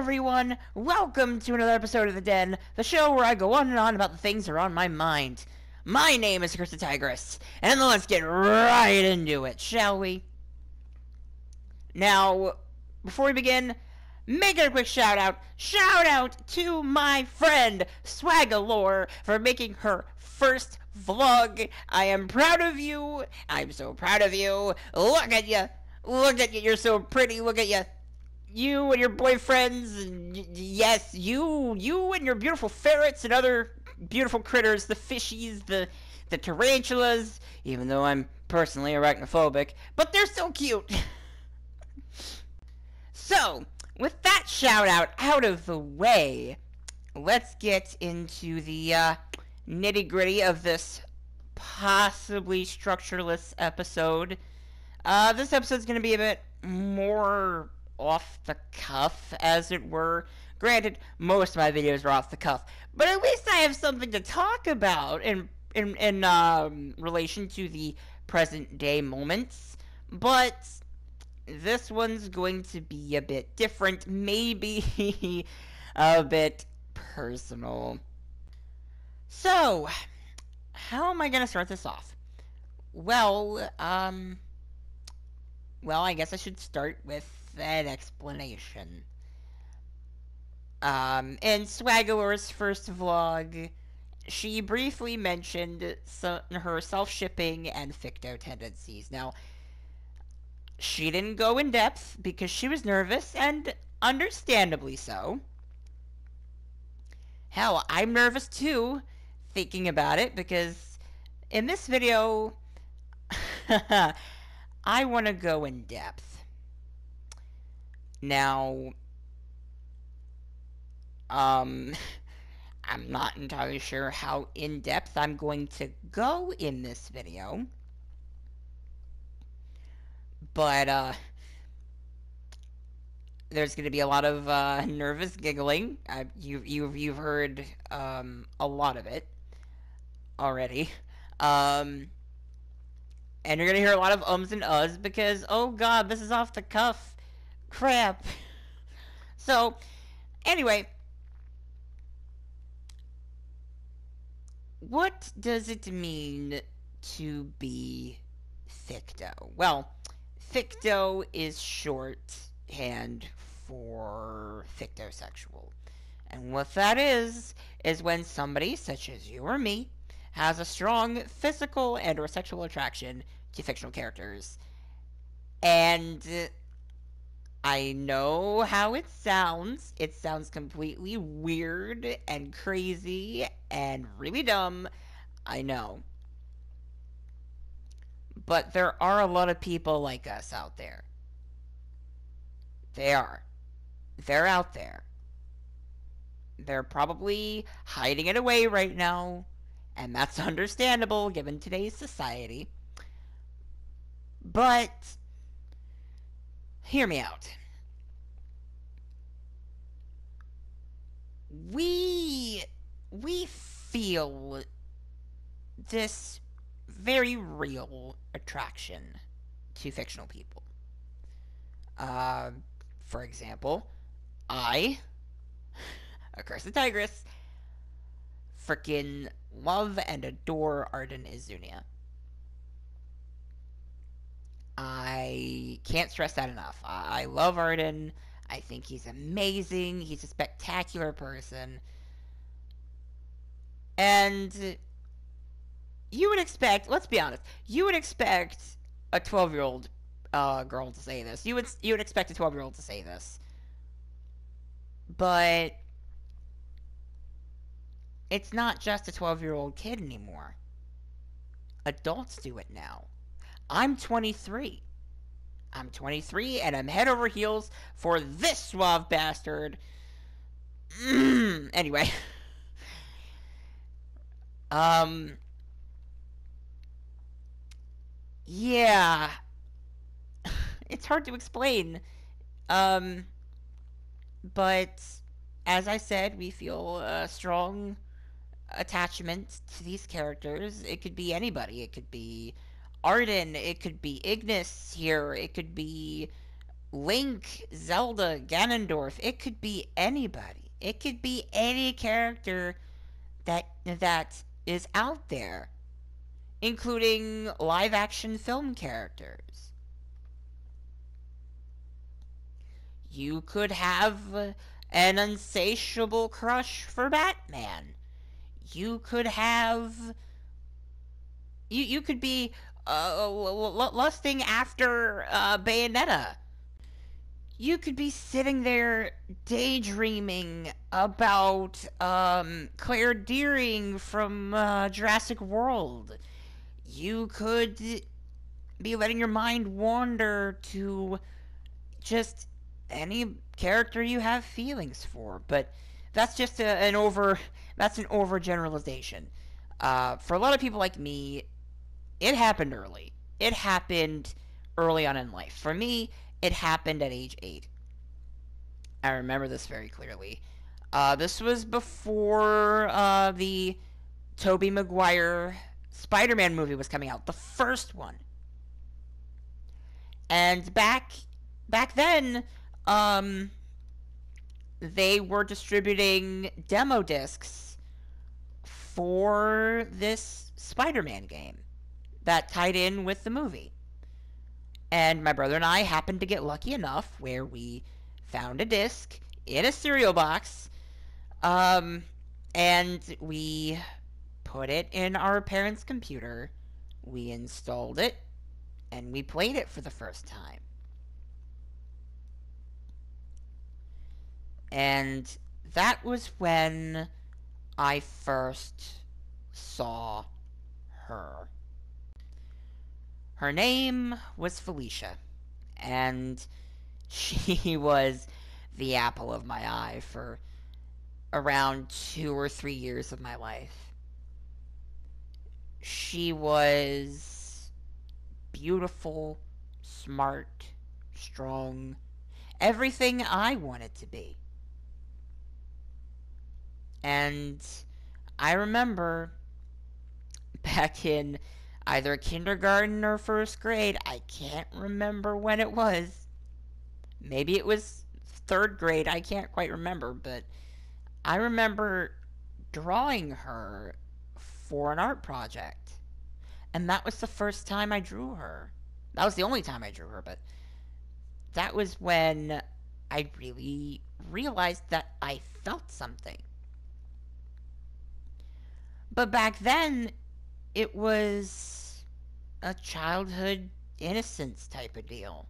everyone! Welcome to another episode of The Den, the show where I go on and on about the things that are on my mind. My name is AccursedTigress, and let's get right into it, shall we? Now, before we begin, making a quick shout out to my friend Swagalore for making her first vlog. I am proud of you. I'm so proud of you. Look at you. Look at you. You're so pretty. Look at you. You and your boyfriends, and yes, you and your beautiful ferrets and other beautiful critters, the fishies, the tarantulas, even though I'm personally arachnophobic, but they're so cute. So, with that shout out of the way, let's get into the nitty gritty of this possibly structureless episode. This episode's going to be a bit more off the cuff, as it were. Granted, most of my videos are off the cuff, but at least I have something to talk about in relation to the present day moments. But this one's going to be a bit different, maybe a bit personal. So, how am I gonna start this off? Well, I guess I should start with an explanation. In Swagalore's first vlog, she briefly mentioned her self-shipping and ficto tendencies. Now, she didn't go in depth because she was nervous, and understandably so. Hell, I'm nervous too, thinking about it, because in this video, I want to go in depth. Now, I'm not entirely sure how in-depth I'm going to go in this video, but, there's going to be a lot of, nervous giggling. You've heard, a lot of it already. And you're going to hear a lot of ums and uhs because, oh god, this is off the cuff. Crap. So, anyway, what does it mean to be ficto? Well, ficto is shorthand for fictosexual. And what that is when somebody, such as you or me, has a strong physical and or sexual attraction to fictional characters. And I know how it sounds. It sounds completely weird and crazy and really dumb. I know. But there are a lot of people like us out there. They are. They're out there. They're probably hiding it away right now, and that's understandable given today's society. But hear me out. We feel this very real attraction to fictional people. For example, I, AccursedTigress, frickin' love and adore Arden Izunia. I can't stress that enough. I love Arden. I think he's amazing. He's a spectacular person. And you would expect, let's be honest, you would expect a 12-year-old girl to say this. You would expect a 12-year-old to say this. But it's not just a 12-year-old kid anymore. Adults do it now. I'm 23. I'm 23, and I'm head over heels for this suave bastard. Anyway. Yeah. It's hard to explain. But, as I said, we feel a strong attachment to these characters. It could be anybody. It could be Arden, it could be Ignis here, it could be Link, Zelda, Ganondorf. It could be anybody. It could be any character that is out there, including live action film characters. You could have an insatiable crush for Batman. You could have you could be lusting after Bayonetta. You could be sitting there daydreaming about Claire Deering from Jurassic World. You could be letting your mind wander to just any character you have feelings for. But that's just an overgeneralization. For a lot of people like me, it happened early. It happened early on in life. For me, it happened at age 8. I remember this very clearly. This was before the Tobey Maguire Spider-Man movie was coming out, the first one. And back then, they were distributing demo discs for this Spider-Man game that tied in with the movie. And my brother and I happened to get lucky enough where we found a disc in a cereal box, and we put it in our parents' computer, we installed it, and we played it for the first time. And that was when I first saw her. Her name was Felicia, and she was the apple of my eye for around 2 or 3 years of my life. She was beautiful, smart, strong, everything I wanted to be. And I remember back in either kindergarten or first grade, I can't remember when it was. Maybe it was 3rd grade, I can't quite remember, but I remember drawing her for an art project. And that was the first time I drew her. That was the only time I drew her, but that was when I really realized that I felt something. But back then, it was a childhood innocence type of deal.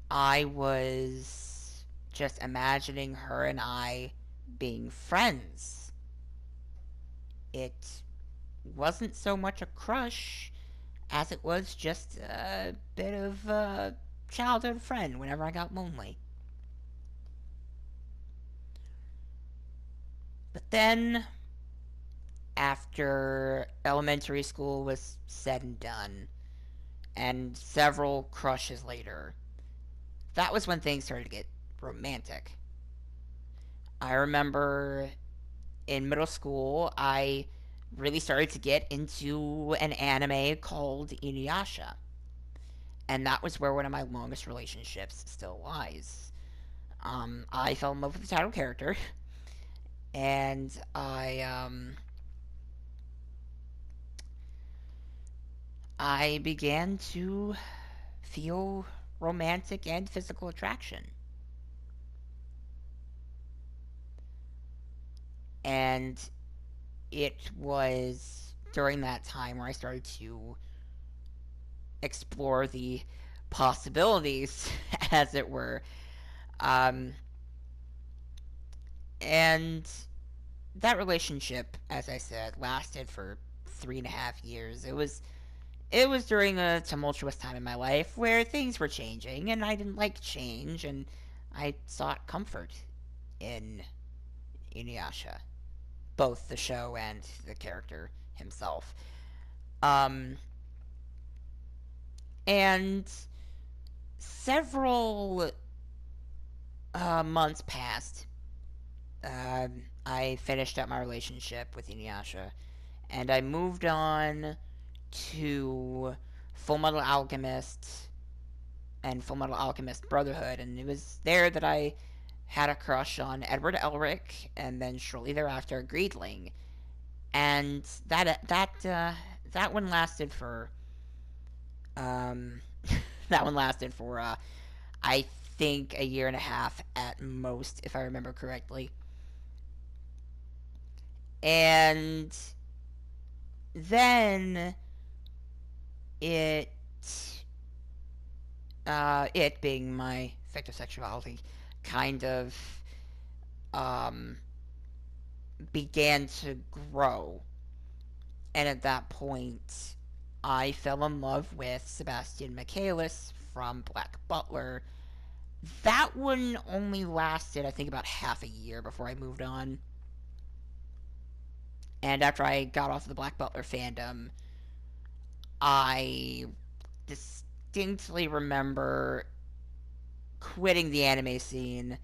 I was just imagining her and I being friends. It wasn't so much a crush as it was just a bit of a childhood friend whenever I got lonely. But then, after elementary school was said and done, and several crushes later, that was when things started to get romantic. I remember in middle school, I really started to get into an anime called Inuyasha. And that was where one of my longest relationships still lies. I fell in love with the title character, and I began to feel romantic and physical attraction. And it was during that time where I started to explore the possibilities, as it were. And that relationship, as I said, lasted for 3.5 years. It was during a tumultuous time in my life where things were changing, and I didn't like change, and I sought comfort in Inuyasha, both the show and the character himself. And several months passed. I finished up my relationship with Inuyasha, and I moved on to Fullmetal Alchemist and Fullmetal Alchemist Brotherhood, and it was there that I had a crush on Edward Elric, and then shortly thereafter Greedling, and that one lasted for um that one lasted for I think a year and a half at most, if I remember correctly. And then it it being my fictosexuality kind of um, began to grow. And at that point, I fell in love with Sebastian Michaelis from Black Butler. That one only lasted, I think, about half a year before I moved on. And after I got off of the Black Butler fandom, I distinctly remember quitting the anime scene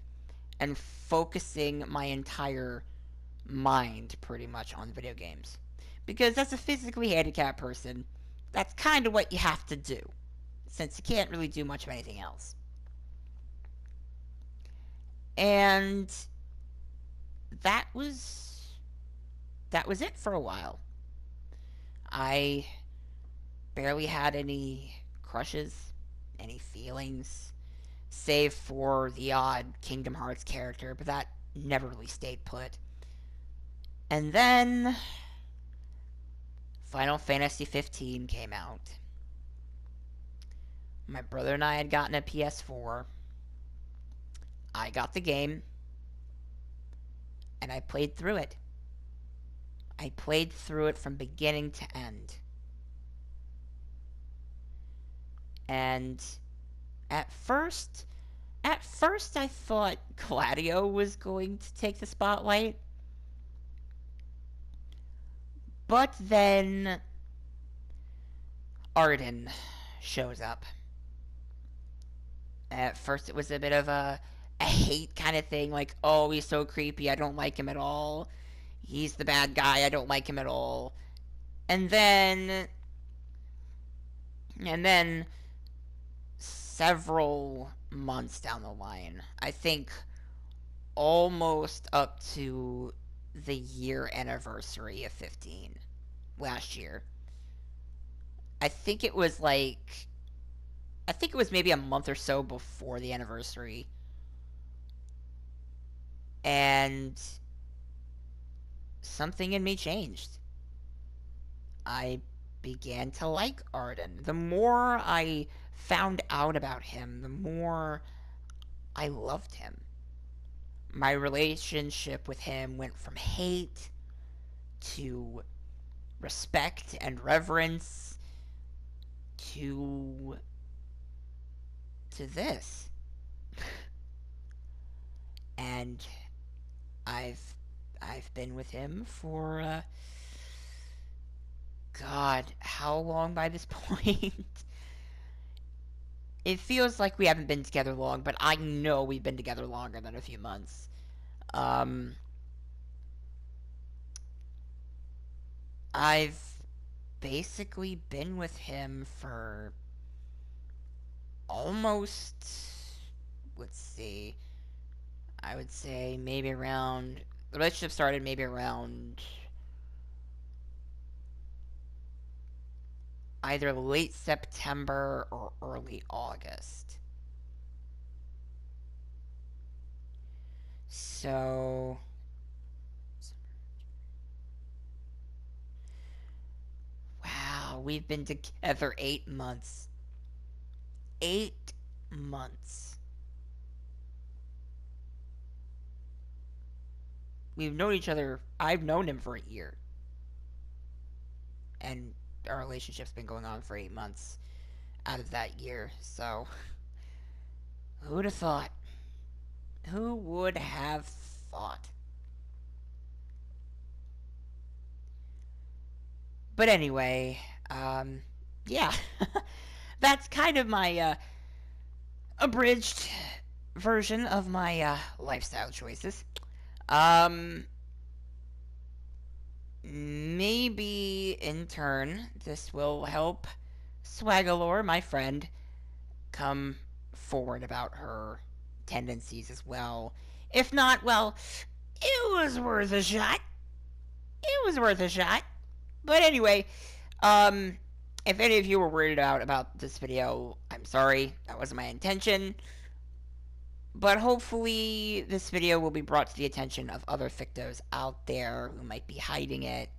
and focusing my entire mind pretty much on video games. Because as a physically handicapped person, that's kind of what you have to do, since you can't really do much of anything else. And that was it for a while. I barely had any crushes, any feelings, save for the odd Kingdom Hearts character, but that never really stayed put. And then Final Fantasy 15 came out. My brother and I had gotten a PS4. I got the game, and I played through it. I played through it from beginning to end. And at first I thought Gladio was going to take the spotlight. But then Arden shows up. At first it was a bit of a hate kind of thing, like, oh, he's so creepy, I don't like him at all. He's the bad guy, I don't like him at all. And then several months down the line, I think almost up to the year anniversary of 15 last year. I think it was maybe a month or so before the anniversary. And something in me changed. I began to like Arden. The more I found out about him, the more I loved him. My relationship with him went from hate to respect and reverence to this. And I've been with him for God, how long by this point? It feels like we haven't been together long, but I know we've been together longer than a few months. I've basically been with him for almost, let's see, I would say maybe around, the relationship started maybe around either late September or early August. So, wow, we've been together 8 months. 8 months. We've known each other, I've known him for a year. And our relationship's been going on for 8 months out of that year, so who would have thought? Who would have thought? But anyway, yeah. That's kind of my abridged version of my lifestyle choices. Maybe in turn this will help Swagalore, my friend, come forward about her tendencies as well. If not, well, it was worth a shot. It was worth a shot. But anyway, if any of you were weirded out about this video, I'm sorry. That wasn't my intention. But hopefully this video will be brought to the attention of other fictos out there who might be hiding it,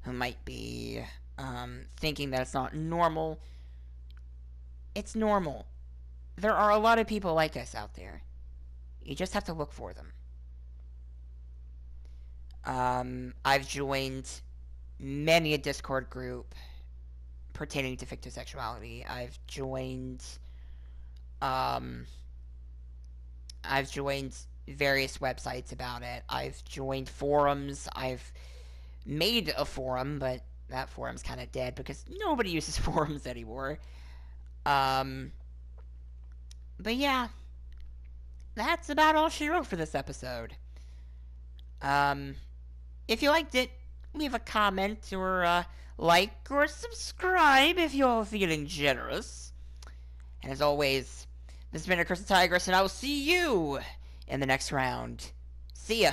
who might be thinking that it's not normal. It's normal. There are a lot of people like us out there. You just have to look for them. I've joined many a Discord group pertaining to fictosexuality. I've joined various websites about it. I've joined forums. I've made a forum, but that forum's kind of dead because nobody uses forums anymore. But yeah, that's about all she wrote for this episode. If you liked it, leave a comment or like or subscribe if you're feeling generous. And as always, this has been AccursedTigress, and I will see you in the next round. See ya.